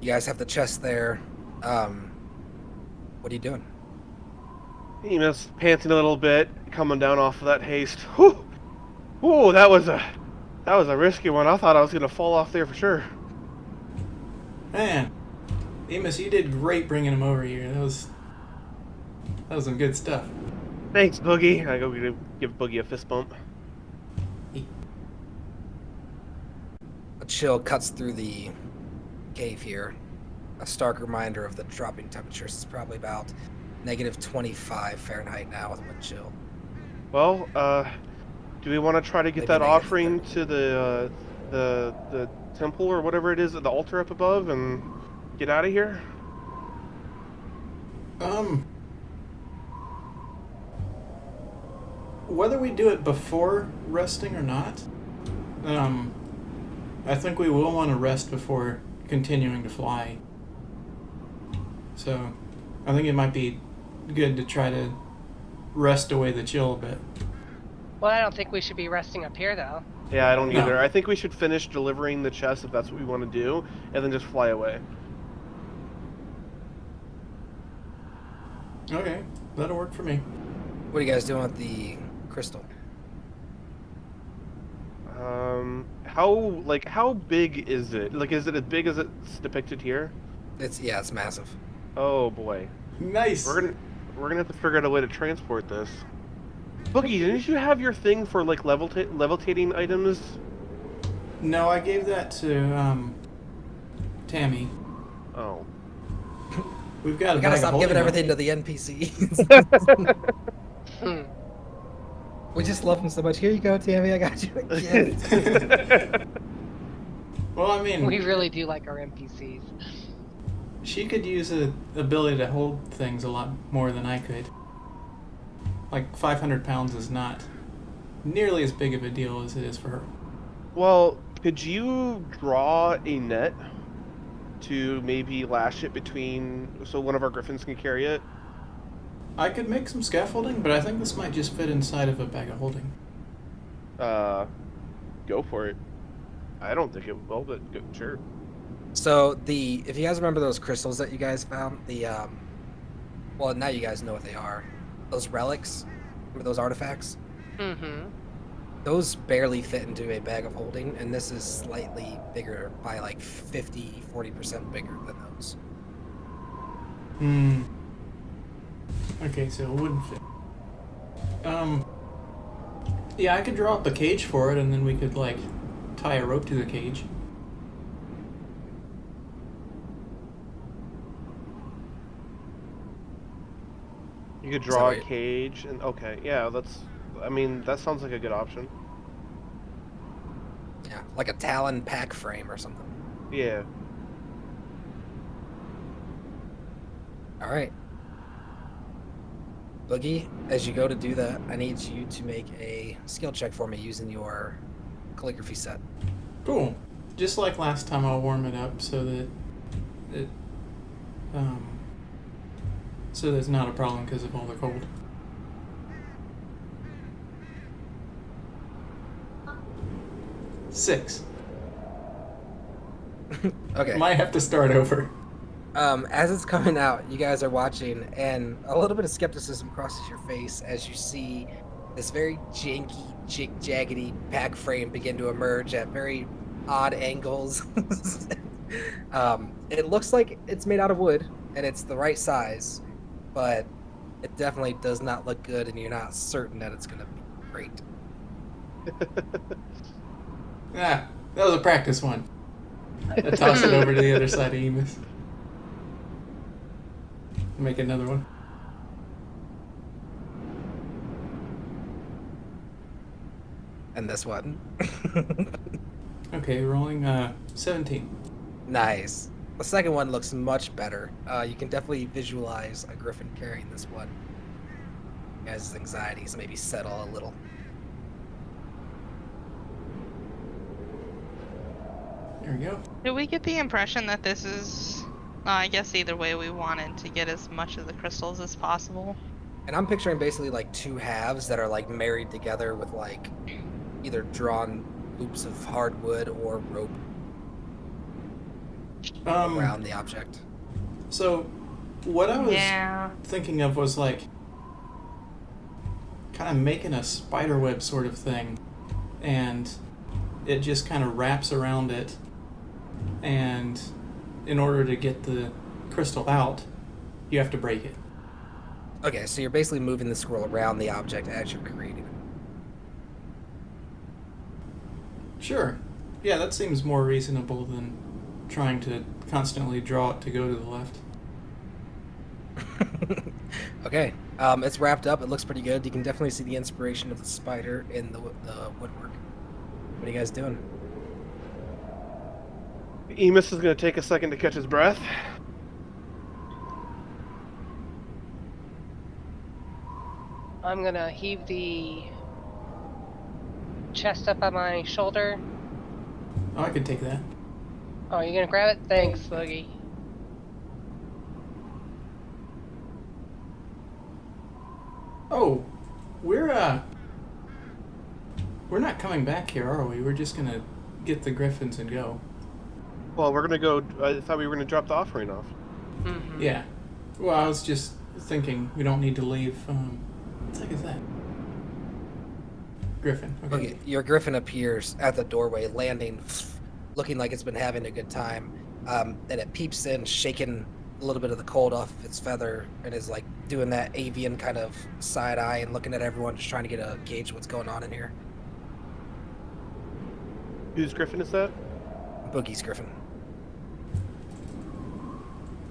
You guys have the chest there. What are you doing? Emus panting a little bit, coming down off of that haste. Whew! Whew, that was a risky one. I thought I was gonna fall off there for sure. Man, Amos, you did great bringing him over here. That was some good stuff. Thanks, Boogie. I go give Boogie a fist bump. A chill cuts through the cave here. A stark reminder of the dropping temperatures. It's probably about -25 Fahrenheit now with wind chill. Well, do we want to try to get Maybe that offering -30. to the temple or whatever it is at the altar up above and get out of here? Um, whether we do it before resting or not, I think we will want to rest before continuing to fly. So, I think it might be good to try to rest away the chill a bit. Well, I don't think we should be resting up here, though. Yeah, I don't No. either. I think we should finish delivering the chest if that's what we want to do, and then just fly away. Okay, that'll work for me. What are you guys doing with the crystal? How big is it? Like, is it as big as it's depicted here? It's massive. Oh boy, Nice. we're gonna have to figure out a way to transport this. Boogie, didn't you have your thing for like levitating items? No, I gave that to Tammy. Oh. We've got a We gotta bag of stop holding giving up. everything to the NPCs. Hmm. We just love them so much. Here you go, Tammy. I got you a gift. Well, I mean, We really do like our NPCs. she could use the ability to hold things a lot more than I could. Like 500 pounds is not nearly as big of a deal as it is for her. Well, could you draw a net to maybe lash it between so one of our griffins can carry it? I could make some scaffolding, but I think this might just fit inside of a bag of holding. Go for it. I don't think it will, but sure. So if you guys remember those crystals that you guys found, well, now you guys know what they are. Those relics, remember those artifacts? Mm-hmm. Those barely fit into a bag of holding, and this is slightly bigger by like 40% bigger than those. Hmm. Okay, so it wouldn't fit. Yeah, I could draw up a cage for it, and then we could, like, tie a rope to the cage. You could Is draw that a right? cage and okay, yeah, that sounds like a good option. Yeah, like a Talon pack frame or something. Yeah. All right. Boogie, as you go to do that, I need you to make a skill check for me using your calligraphy set. Cool. Just like last time, I'll warm it up so that it, so there's not a problem because of all the cold. Six. Okay. Might have to start over. As it's coming out, you guys are watching, and a little bit of skepticism crosses your face as you see this very janky, jaggedy pack frame begin to emerge at very odd angles. It looks like it's made out of wood, and it's the right size, but it definitely does not look good, and you're not certain that it's going to be great. Ah, that was a practice one. I toss it over to the other side of Emus. Make another one. And this one. Okay, rolling 17. Nice. The second one looks much better. You can definitely visualize a griffin carrying this one. As his anxieties maybe settle a little. There we go. Do we get the impression that this is, I guess either way we wanted to get as much of the crystals as possible? And I'm picturing basically like two halves that are like married together with like either drawn loops of hardwood or rope. around the object. So, what I was Yeah. thinking of was like kind of making a spider web sort of thing, and it just kind of wraps around it, and in order to get the crystal out, you have to break it. Okay, so you're basically moving the scroll around the object as you're creating it. Sure. Yeah, that seems more reasonable than trying to constantly draw it to go to the left. Okay, it's wrapped up. It looks pretty good. You can definitely see the inspiration of the spider in the woodwork. What are you guys doing? Emus is going to take a second to catch his breath. I'm gonna heave the chest up on my shoulder. Oh, I could take that. Oh, you gonna grab it? Thanks, Boogie. Oh, we're not coming back here, are we? We're just gonna get the griffins and go. Well, we're going to go... I thought we were going to drop the offering off. Mm-hmm. Yeah. Well, I was just thinking we don't need to leave. What the heck is that? Griffin. Okay. Okay, your griffin appears at the doorway, landing, looking like it's been having a good time. Then it peeps in, shaking a little bit of the cold off of its feather, and is like doing that avian kind of side eye and looking at everyone, just trying to get a gauge of what's going on in here. Whose griffin is that? Boogie's griffin.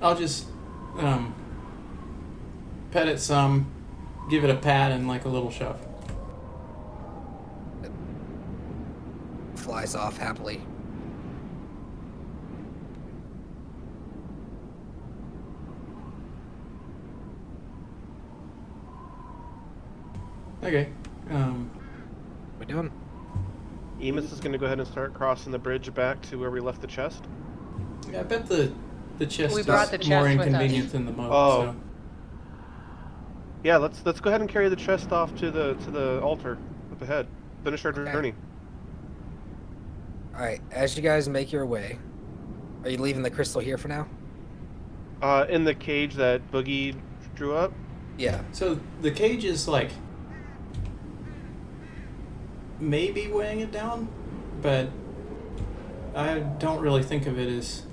I'll just pet it some, give it a pat and like a little shove. It flies off happily. Okay. What we doing? Emus is going to go ahead and start crossing the bridge back to where we left the chest. Yeah, I bet the chest We is brought the chest more with us. inconvenient than the moat. Oh. So. Yeah, let's go ahead and carry the chest off to the altar up ahead. Finish our Okay. journey. All right, as you guys make your way, are you leaving the crystal here for now? In the cage that Boogie drew up. Yeah. So the cage is like maybe weighing it down, but I don't really think of it as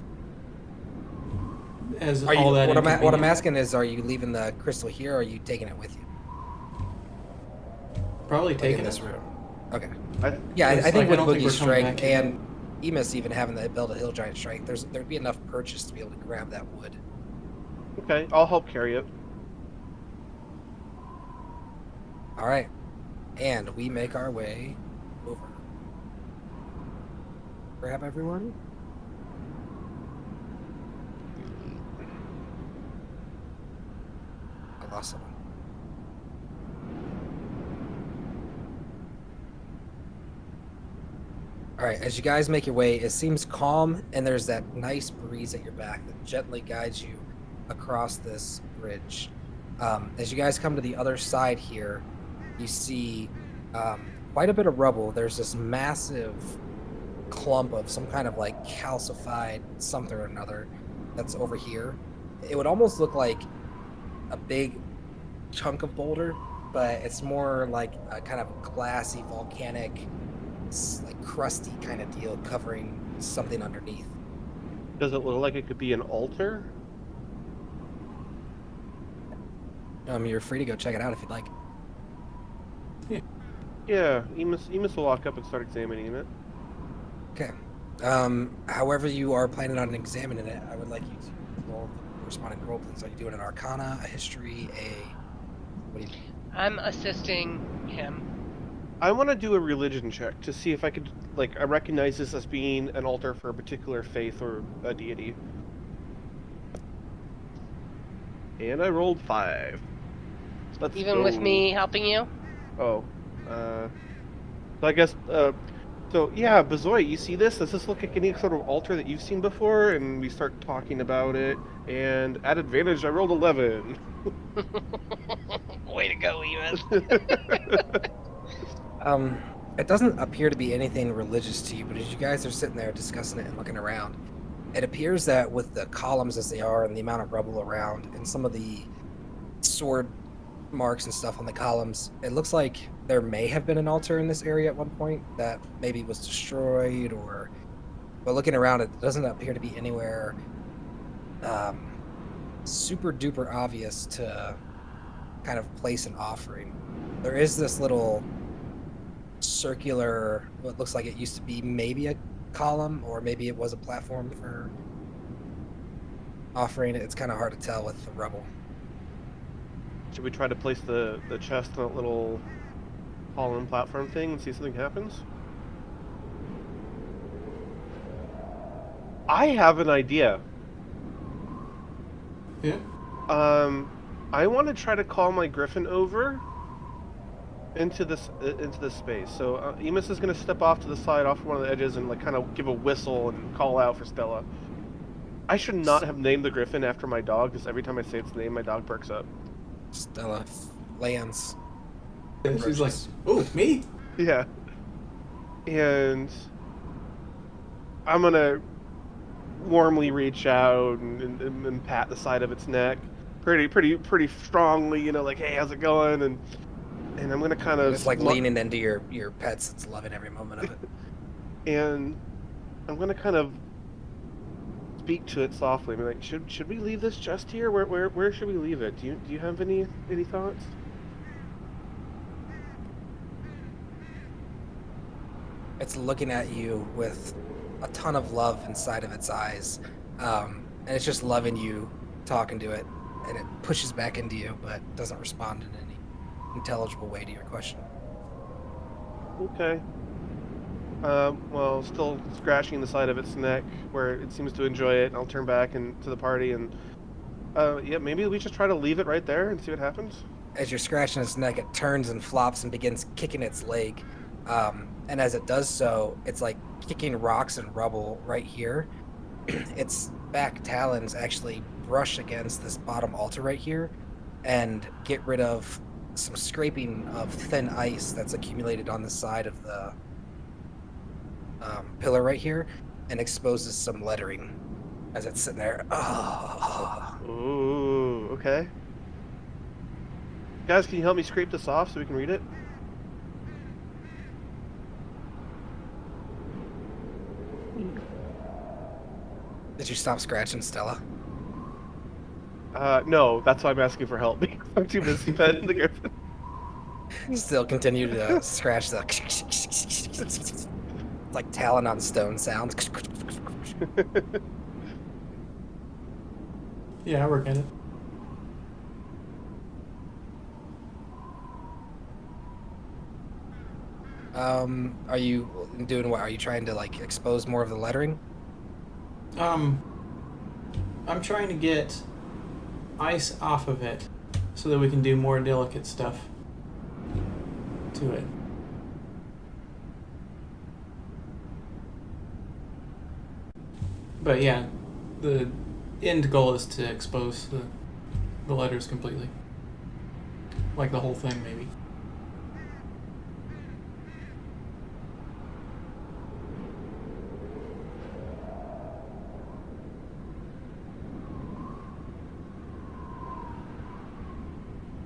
Are you, all that. what I'm inconvenient. asking is, are you leaving the crystal here, or are you taking it with you? Probably Like taking in this it. room. Okay. Yeah, It's I think like, I with don't think Boogie's we're coming strength back here. and Emus even having the build a hill giant strength, there'd be enough purchase to be able to grab that wood. Okay, I'll help carry it. All right, and we make our way over. Grab everyone. I lost someone. All right, as you guys make your way, it seems calm, and there's that nice breeze at your back that gently guides you across this bridge. As you guys come to the other side here, you see quite a bit of rubble. There's this massive clump of some kind of like calcified something or another that's over here. It would almost look like a big chunk of boulder, but it's more like a kind of glassy volcanic, like crusty kind of deal covering something underneath. Does it look like it could be an altar? You're free to go check it out if you'd like. Yeah, Emus will walk up and start examining it. Okay. However you are planning on examining it, I would like you to roll the corresponding roll, please. Are you doing an Arcana, a History, what do you? I'm assisting him. I want to do a religion check to see if I could, I recognize this as being an altar for a particular faith or a deity. And I rolled 5. Let's Even with go. me helping you? Oh. So I guess, so yeah, Bazoy, you see this? Does this look like any sort of altar that you've seen before? And we start talking about it, and at advantage, I rolled 11. Way to go, Emus. It doesn't appear to be anything religious to you, but as you guys are sitting there discussing it and looking around, It appears that with the columns as they are and the amount of rubble around and some of the sword marks and stuff on the columns, it looks like there may have been an altar in this area at one point that maybe was destroyed or. But looking around, it doesn't appear to be anywhere um, super duper obvious to kind of place an offering. There is this little circular, what looks like it used to be maybe a column or maybe it was a platform for offering. It's kind of hard to tell with the rubble. Should we try to place the chest on that little column platform thing and see if something happens? I have an idea. Yeah. I want to try to call my griffin over into this space. So Emus is going to step off to the side, off one of the edges, and like kind of give a whistle and call out for Stella. I should not have named the griffin after my dog, because every time I say its name, my dog perks up. Stella lands. And she's like, "Oh, me?" Yeah. And I'm gonna warmly reach out and pat the side of its neck, pretty strongly, you know, like, "Hey, how's it going?" And I'm gonna kind of It's like leaning into your pets. It's loving every moment of it. and I'm gonna kind of speak to it softly. I mean, like, should we leave this chest here? Where should we leave it? Do you have any thoughts? It's looking at you with a ton of love inside of its eyes, and it's just loving you, talking to it, and it pushes back into you, but doesn't respond in any intelligible way to your question. Okay. Well, still scratching the side of its neck where it seems to enjoy it, and I'll turn back and to the party and yeah, maybe we just try to leave it right there and see what happens. As you're scratching its neck, it turns and flops and begins kicking its leg. And as it does so, it's like kicking rocks and rubble right here. Its back talons actually brush against this bottom altar right here and get rid of some scraping of thin ice that's accumulated on the side of the pillar right here and exposes some lettering as it's sitting there. Oh. Ooh, okay. Guys, can you help me scrape this off so we can read it? Did you stop scratching, Stella? No, that's why I'm asking for help, because I'm too busy petting the griffin. Still continue to scratch the like talon on stone sounds. Yeah, I work at it. Are you doing what? Are you trying to like expose more of the lettering? I'm trying to get ice off of it so that we can do more delicate stuff to it. But yeah, the end goal is to expose the letters completely. Like the whole thing, maybe.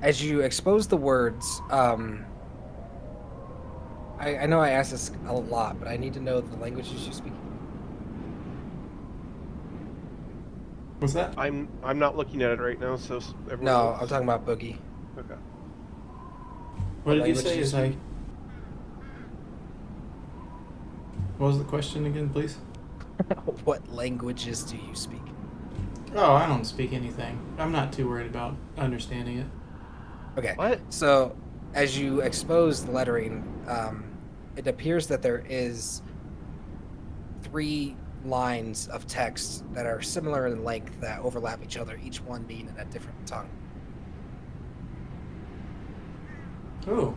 As you expose the words, I know I ask this a lot, but I need to know the languages you speak. What's that? I'm not looking at it right now, so everyone No, else- I'm talking about Boogie. Okay. What did you language say? you Is I... speak? What was the question again, please? What languages do you speak? Oh, I don't speak anything. I'm not too worried about understanding it. Okay. What? So, as you expose the lettering, it appears that there is 3 lines of text that are similar in length that overlap each other, each one being in a different tongue. Oh.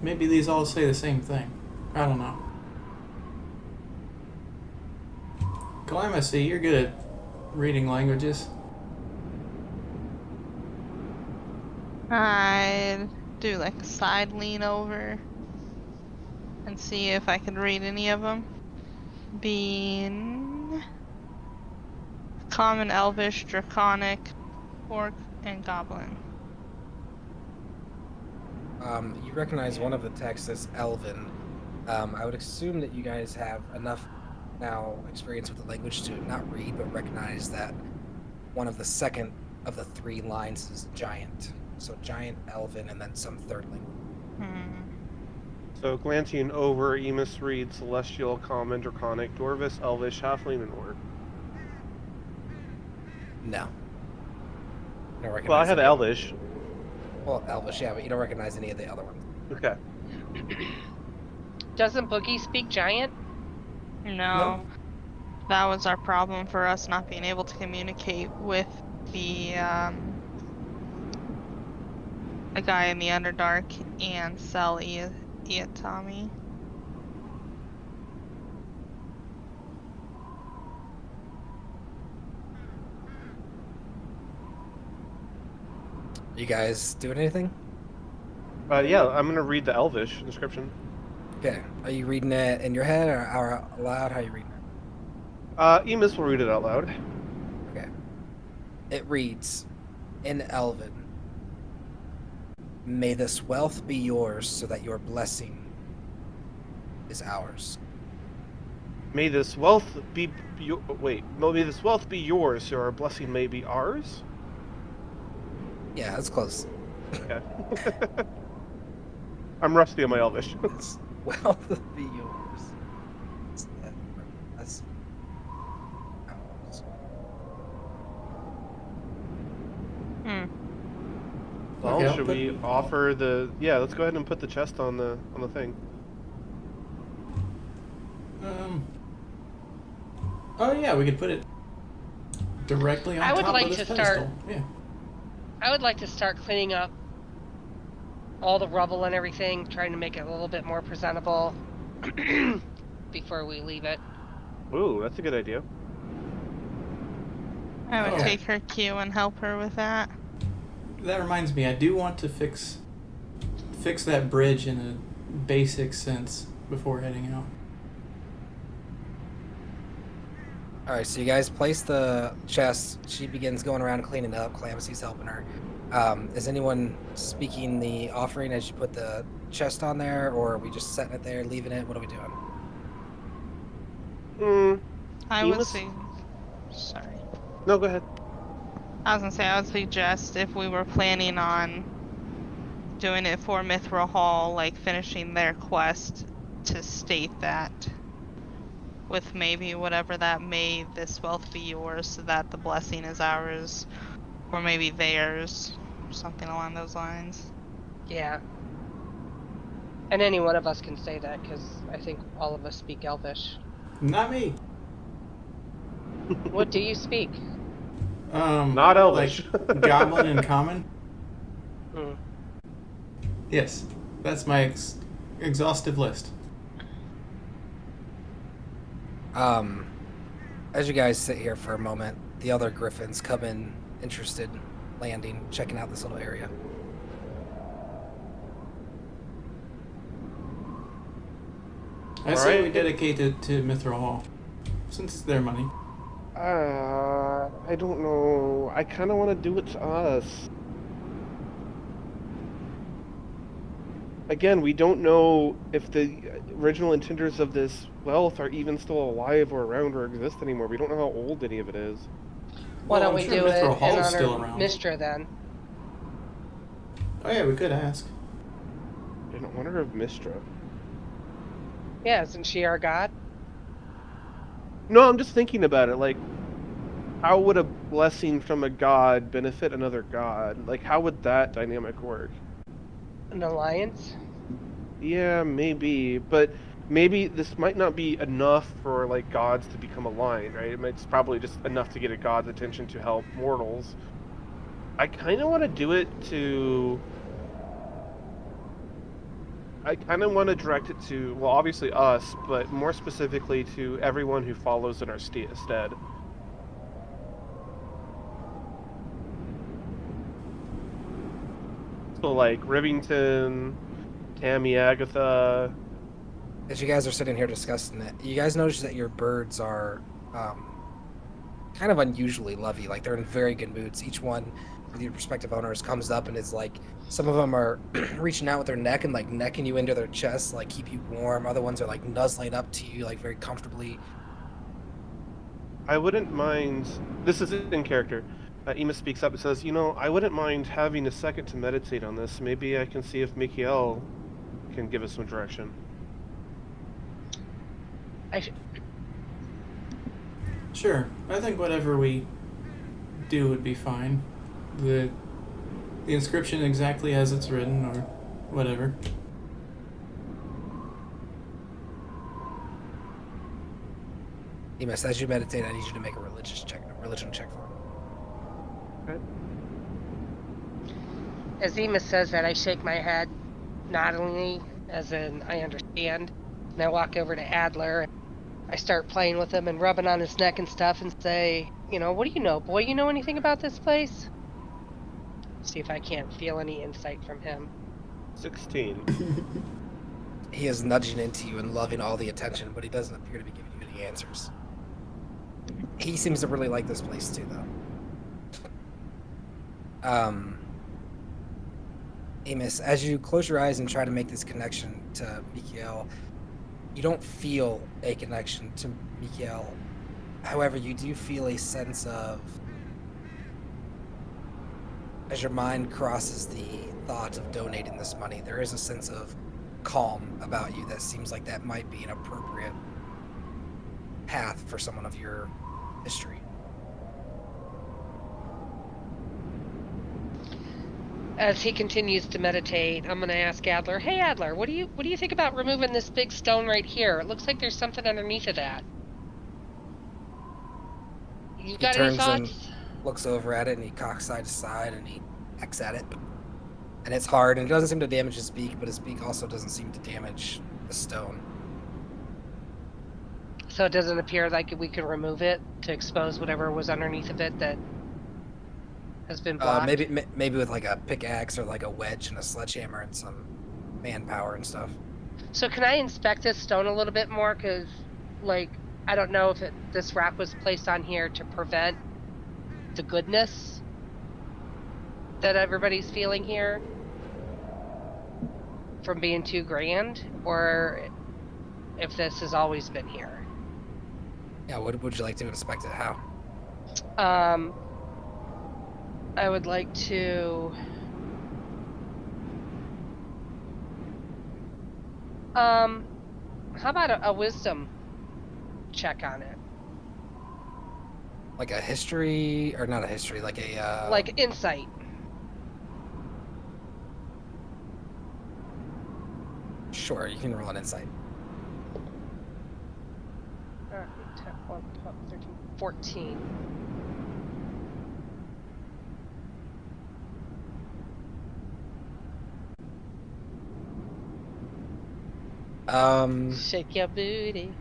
Maybe these all say the same thing. I don't know. Calamacy, you're good at reading languages. I do like a side lean over and see if I can read any of them. Being Common, Elvish, Draconic, Orc, and Goblin. You recognize one of the texts as Elven. I would assume that you guys have enough now experience with the language to not read, but recognize that one of the second of the three lines is Giant. So Giant, Elven, and then some third language. So glancing over, Emus reads Celestial, Common, Draconic, Dwarvish, Elvish, Halfling, and Orc. No. You don't recognize Well, I have any of Elvish. them. Well, Elvish, yeah, but you don't recognize any of the other ones. Okay. Doesn't Boogie speak giant? No. That was our problem for us not being able to communicate with the a guy in the Underdark and sell Iatami. You guys doing anything? Yeah, I'm gonna read the Elvish description. Okay. Are you reading it in your head or out loud? How are you reading it? Emus will read it out loud. Okay. It reads, in Elven, may this wealth be yours so that your blessing is ours. May this wealth be may this wealth be yours, so our blessing may be ours. Yeah, that's close. Okay. I'm rusty on my Elvish. This wealth be yours. So that your blessing is ours. Well, Okay, I'll should put- we offer the? Yeah, let's go ahead and put the chest on the thing. Oh yeah, we could put it directly on I would top like of this to pedestal. start- Yeah. I would like to start cleaning up all the rubble and everything, trying to make it a little bit more presentable before we leave it. Ooh, that's a good idea. I would Okay. take her cue and help her with that. That reminds me, I do want to fix that bridge in a basic sense before heading out. All right, so you guys place the chest. She begins going around cleaning up. Calamity's helping her. Is anyone speaking the offering as you put the chest on there, or are we just setting it there, leaving it? What are we doing? I would Emus? say. Sorry. No, go ahead. I was gonna say, I would suggest if we were planning on doing it for Mithril Hall, like finishing their quest, to state that with maybe whatever that may this wealth be yours so that the blessing is ours, or maybe theirs, something along those lines. Yeah. And any one of us can say that, because I think all of us speak Elvish. Not me. What do you speak? Not Elvish. Like Goblin and Common. Hmm. Yes, that's my exhaustive list. As you guys sit here for a moment, the other griffins come in, interested, landing, checking out this little area. I say Alright. we dedicate it to Mithril Hall, since it's their money. I don't know. I kind of want to do it to us. Again, we don't know if the original intenders of this wealth are even still alive or around or exist anymore. We don't know how old any of it is. Why Well, don't I'm we sure do it Mithril in Hall's honor still of around. Mistra then? Oh yeah, we could ask. In honor of Mistra. Yeah, isn't she our god? No, I'm just thinking about it. Like, how would a blessing from a god benefit another god? Like, how would that dynamic work? An alliance? Yeah, maybe, but maybe this might not be enough for like gods to become aligned, right? It's probably just enough to get a god's attention to help mortals. I kind of want to do it to. I kind of want to direct it to, well, obviously us, but more specifically to everyone who follows in our stead. So like Rivington, Tammy, Agatha. As you guys are sitting here discussing it, you guys notice that your birds are kind of unusually lovey. Like they're in very good moods. Each one with your prospective owners comes up and is like, some of them are reaching out with their neck and like necking you into their chest, like keep you warm. Other ones are like nuzzling up to you, like very comfortably. I wouldn't mind. This is in character. Ema speaks up and says, "You know, I wouldn't mind having a second to meditate on this. Maybe I can see if Mikiel can give us some direction." Sure, I think whatever we do would be fine. The inscription exactly as it's written, or whatever. Emus, as you meditate, I need you to make a religion check for me. Okay. As Ema says that, I shake my head, noddingly, as in I understand. And I walk over to Adler. I start playing with him and rubbing on his neck and stuff and say, what do you know, boy? You know anything about this place? See if I can't feel any insight from him. 16. He is nudging into you and loving all the attention, but he doesn't appear to be giving you any answers. He seems to really like this place too, though. Amos, as you close your eyes and try to make this connection to Mikiel, you don't feel a connection to Mikiel. However, you do feel a sense of, as your mind crosses the thought of donating this money, there is a sense of calm about you that seems like that might be an appropriate path for someone of your history. As he continues to meditate, I'm going to ask Adler, "Hey Adler, what do you think about removing this big stone right here? It looks like there's something underneath of that. You got any thoughts?" And looks over at it and he cocks side to side and he hacks at it. And it's hard and it doesn't seem to damage his beak, but his beak also doesn't seem to damage the stone. So it doesn't appear like we could remove it to expose whatever was underneath of it that has been blocked? Maybe with like a pickaxe or like a wedge and a sledgehammer and some manpower and stuff. So can I inspect this stone a little bit more? Because, I don't know if this rock was placed on here to prevent the goodness that everybody's feeling here from being too grand, or if this has always been here. Yeah, what would you like to inspect it? How? I would like to how about a wisdom check on it? Like a history, or not a history, like a like insight. Sure, you can roll an insight. 10, 11, 12, 13, 14. Shake your booty.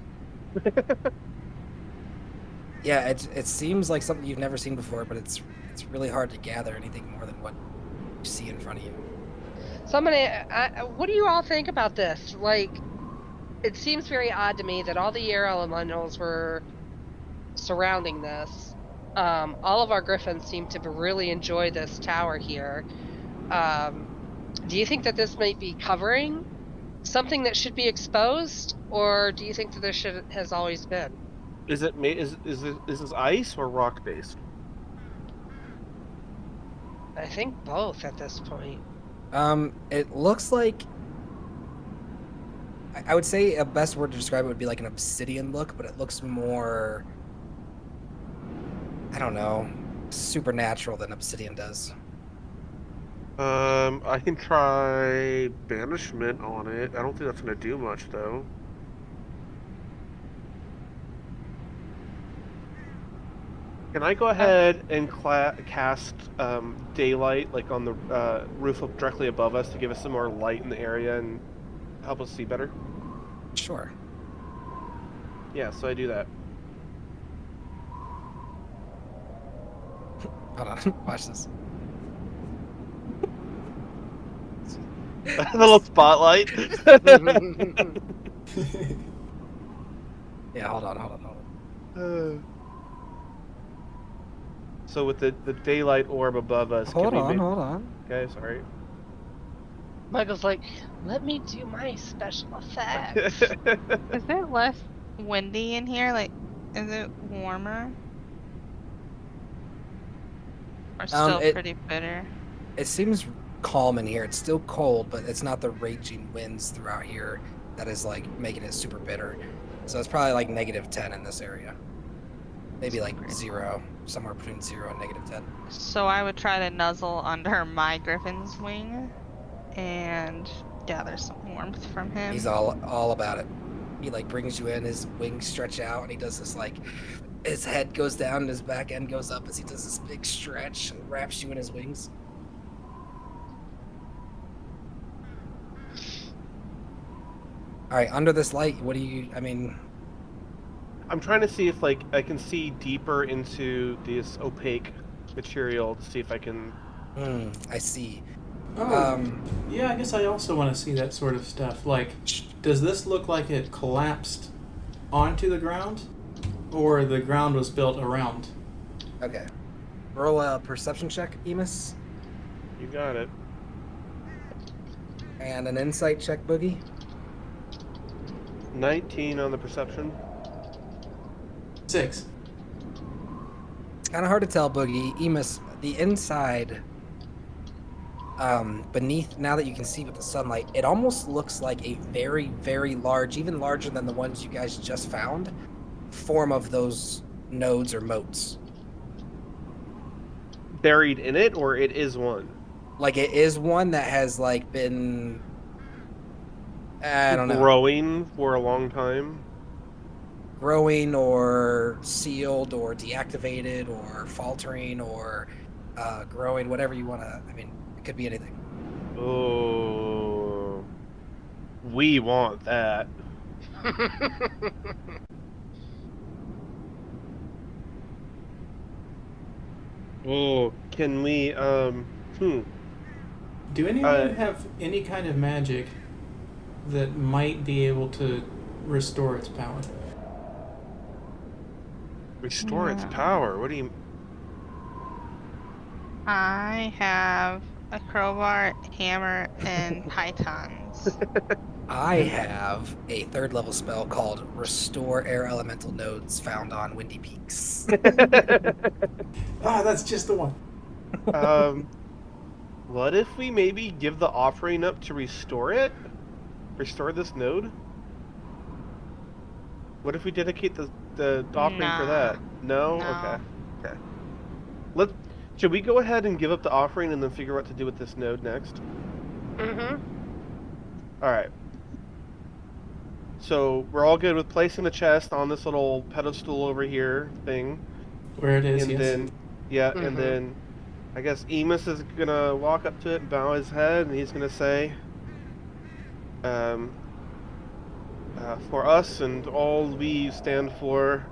Yeah, it seems like something you've never seen before, but it's really hard to gather anything more than what you see in front of you. So what do you all think about this? It seems very odd to me that all the air elementals were surrounding this. All of our griffins seem to really enjoy this tower here. Do you think that this might be covering something that should be exposed, or do you think that this has always been? Is this ice or rock based? I think both at this point. It looks like, I would say a best word to describe it would be like an obsidian look, but it looks more, I don't know, supernatural than obsidian does. I can try banishment on it. I don't think that's gonna do much though. Can I go ahead and cast daylight, like on the roof directly above us, to give us some more light in the area and help us see better? Sure. Yeah, so I do that. Hold on, watch this. A little spotlight. Yeah, hold on. So with the daylight orb above us, can Hold we on, make... hold on. Okay, sorry. Michael's like, let me do my special effects. Is it less windy in here? Like, is it warmer? Or still It pretty bitter? it seems calm in here. It's still cold, but it's not the raging winds throughout here that is like making it super bitter. So it's probably like -10 in this area. Maybe like Great. 0, somewhere between 0 and -10. So I would try to nuzzle under my griffin's wing and gather some warmth from him. He's all about it. He like brings you in, his wings stretch out, and he does this like his head goes down and his back end goes up as he does this big stretch and wraps you in his wings. All right, under this light, what do you? I mean, I'm trying to see if like I can see deeper into this opaque material to see if I can... I see. Oh, yeah, I guess I also want to see that sort of stuff. Like, does this look like it collapsed onto the ground? Or the ground was built around? Okay. Roll a perception check, Emus. You got it. And an insight check, Boogie. 19 on the perception. 6. It's kind of hard to tell, Boogie. Emus, the inside, beneath, now that you can see with the sunlight, it almost looks like a very, very large, even larger than the ones you guys just found, form of those nodes or moats. Buried in it, or it is one? Like it is one that has like been, I don't know, Growing for a long time. growing or sealed or deactivated or faltering or growing, whatever you want to. I mean, it could be anything. Oh, we want that. Oh, can we? Do any of you have any kind of magic that might be able to restore its power? Restore its power. What do you? I have a crowbar, hammer, and pythons. I have a 3rd level spell called Restore Air Elemental Nodes found on Windy Peaks. Ah, that's just the one. What if we maybe give the offering up to restore it? Restore this node? What if we dedicate the offering for that? No? No. Okay. Should we go ahead and give up the offering and then figure out what to do with this node next? Alright. So, we're all good with placing the chest on this little pedestal over here thing. Where it is, And yes. then, and then I guess Emus is gonna walk up to it and bow his head, and he's gonna say, for us and all we stand for,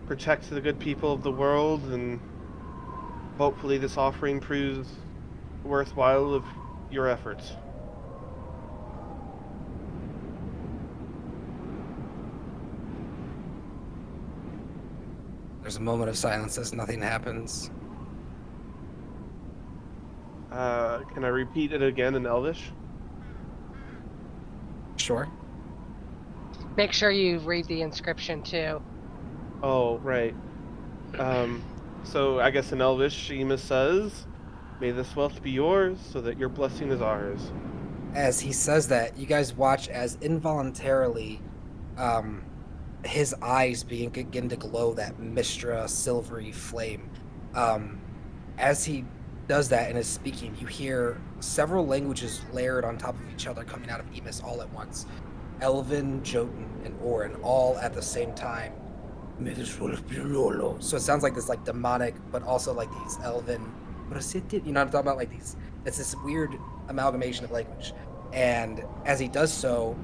protect the good people of the world, and hopefully this offering proves worthwhile of your efforts. There's a moment of silence as nothing happens. Can I repeat it again in Elvish? Sure. Make sure you read the inscription too. Oh, right. So I guess in Elvish, Emus says, "May this wealth be yours, so that your blessing is ours." As he says that, you guys watch as involuntarily his eyes begin to glow that Mistra silvery flame. As he does that and is speaking, you hear several languages layered on top of each other coming out of Emus all at once. Elven, Jotun, and Orin all at the same time. So it sounds like this like demonic, but also like these elven, you know what I'm talking about? Like these, it's this weird amalgamation of language. And as he does so,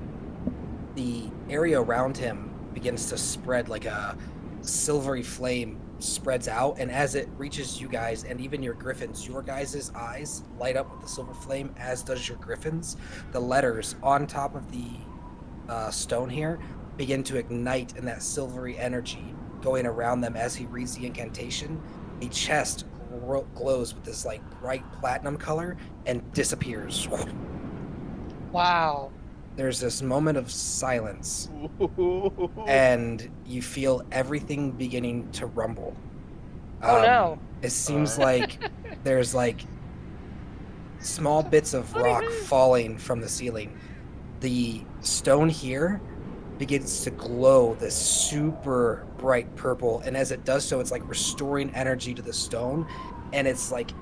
the area around him begins to spread like a silvery flame spreads out, and as it reaches you guys and even your griffins, your guys' eyes light up with the silver flame, as does your griffins. The letters on top of the stone here begin to ignite in that silvery energy going around them as he reads the incantation. A chest glows with this like bright platinum color and disappears. Wow. There's this moment of silence, and you feel everything beginning to rumble. Oh no. It seems like there's like small bits of rock falling from the ceiling. The stone here begins to glow this super bright purple, and as it does so, it's like restoring energy to the stone, and it's like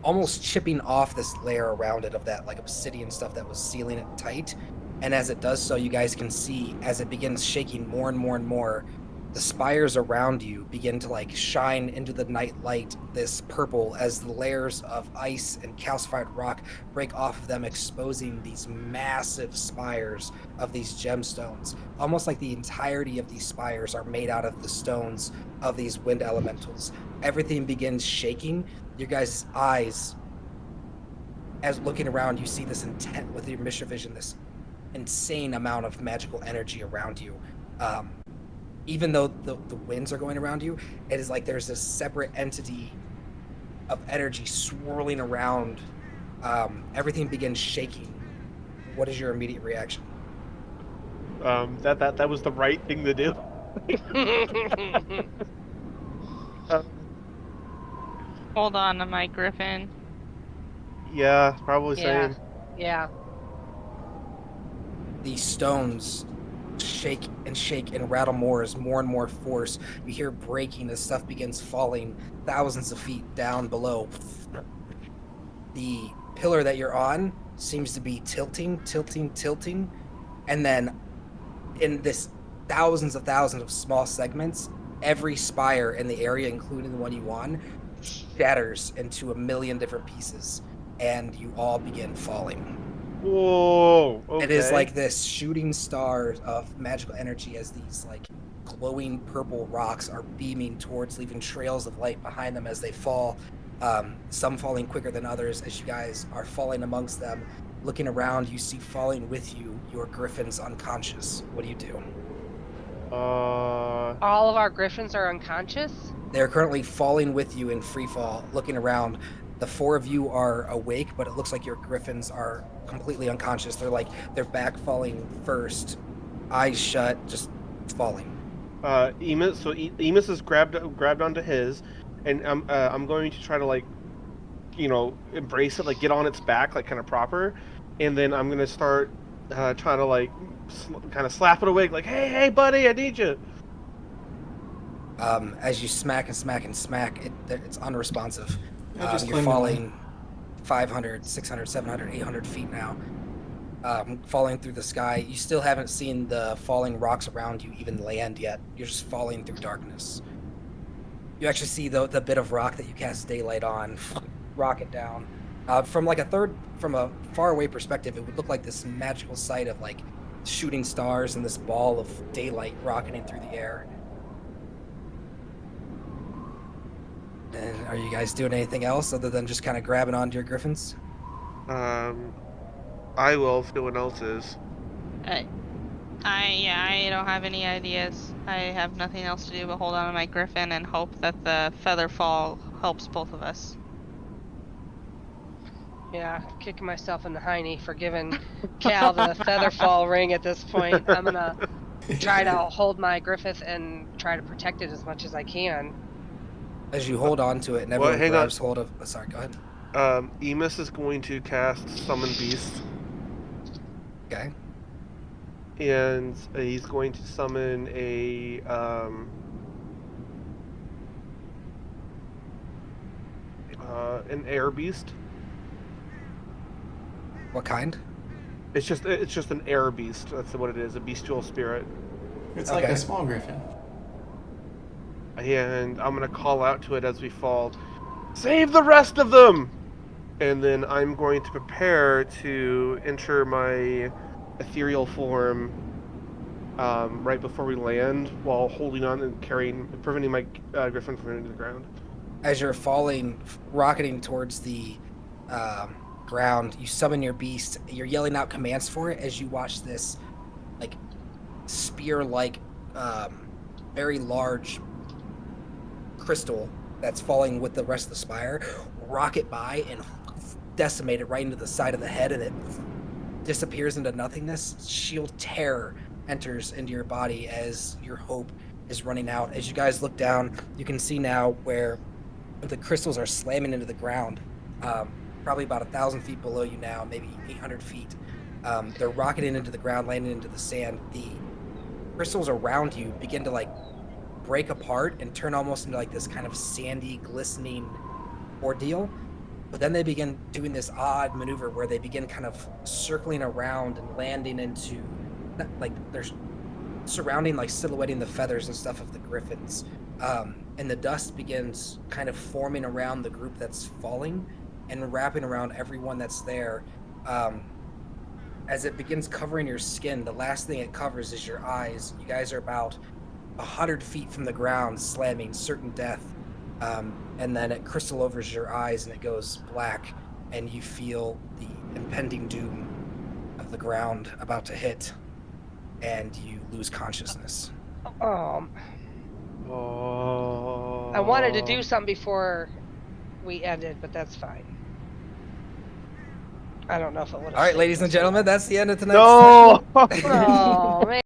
almost chipping off this layer around it of that like obsidian stuff that was sealing it tight. And as it does so, you guys can see as it begins shaking more and more and more, the spires around you begin to like shine into the night light, this purple, as the layers of ice and calcified rock break off of them, exposing these massive spires of these gemstones. Almost like the entirety of these spires are made out of the stones of these wind elementals. Everything begins shaking. Your guys' eyes, as looking around, you see this intent with your mission vision, this insane amount of magical energy around you. Even though the winds are going around you, it is like there's this separate entity of energy swirling around. Everything begins shaking. What is your immediate reaction? That was the right thing to do. Hold on to my griffin. Yeah, probably Yeah. same. Yeah. These stones shake and rattle more as more and more force. You hear breaking as stuff begins falling thousands of feet down below. The pillar that you're on seems to be tilting, and then in this thousands of small segments, every spire in the area, including the one you on, shatters into a million different pieces, and you all begin falling. Whoa! Okay. It is like this shooting star of magical energy as these like glowing purple rocks are beaming towards, leaving trails of light behind them as they fall. Some falling quicker than others as you guys are falling amongst them. Looking around, you see falling with you your griffins unconscious. What do you do? All of our griffins are unconscious? They're currently falling with you in free fall. Looking around, the four of you are awake, but it looks like your griffins are completely unconscious. They're like their back falling first, eyes shut, just falling. Emus is grabbed onto his, and I'm going to try to like, embrace it, like get on its back, like kind of proper, and then I'm gonna start trying to like kind of slap it awake, like hey buddy, I need you. As you smack, it's unresponsive. I just You're cling to falling 500, 600, 700, 800 feet now. Falling through the sky. You still haven't seen the falling rocks around you even land yet. You're just falling through darkness. You actually see the bit of rock that you cast daylight on rocket down. From a far away perspective, it would look like this magical sight of like shooting stars and this ball of daylight rocketing through the air. And are you guys doing anything else other than just kind of grabbing onto your griffins? I will if no one else is. I don't have any ideas. I have nothing else to do but hold on to my griffin and hope that the feather fall helps both of us. Yeah, kicking myself in the hiney for giving Cal the feather fall ring at this point. I'm gonna try to hold my griffith and try to protect it as much as I can. As you hold on to it and Well, everyone hang grabs hold of... Oh, sorry, go ahead. Emus is going to cast Summon Beast, Okay. and he's going to summon an air beast. What kind? It's just an air beast. That's what it is, a bestial spirit. It's like Okay. a small griffin. And I'm gonna call out to it as we fall, save the rest of them! And then I'm going to prepare to enter my ethereal form right before we land, while holding on and preventing my griffin from hitting the ground. As you're falling, rocketing towards the ground, you summon your beast. You're yelling out commands for it as you watch this, like, spear-like, very large crystal that's falling with the rest of the spire rocket by and decimate it right into the side of the head, and it disappears into nothingness. Shield terror enters into your body as your hope is running out. As you guys look down, you can see now where the crystals are slamming into the ground, probably about 1,000 feet below you now, maybe 800 feet. They're rocketing into the ground, landing into the sand. The crystals around you begin to like break apart and turn almost into like this kind of sandy, glistening ordeal. But then they begin doing this odd maneuver where they begin kind of circling around and landing into, like, they're surrounding, like, silhouetting the feathers and stuff of the griffins. And the dust begins kind of forming around the group that's falling and wrapping around everyone that's there. As it begins covering your skin, the last thing it covers is your eyes. You guys are about 100 feet from the ground, slamming certain death. And then it crystal overs your eyes and it goes black, and you feel the impending doom of the ground about to hit, and you lose consciousness. Oh. I wanted to do something before we ended, but that's fine. I don't know if it would have. All right, ladies and gentlemen, that's the end of tonight's No! session. Oh man.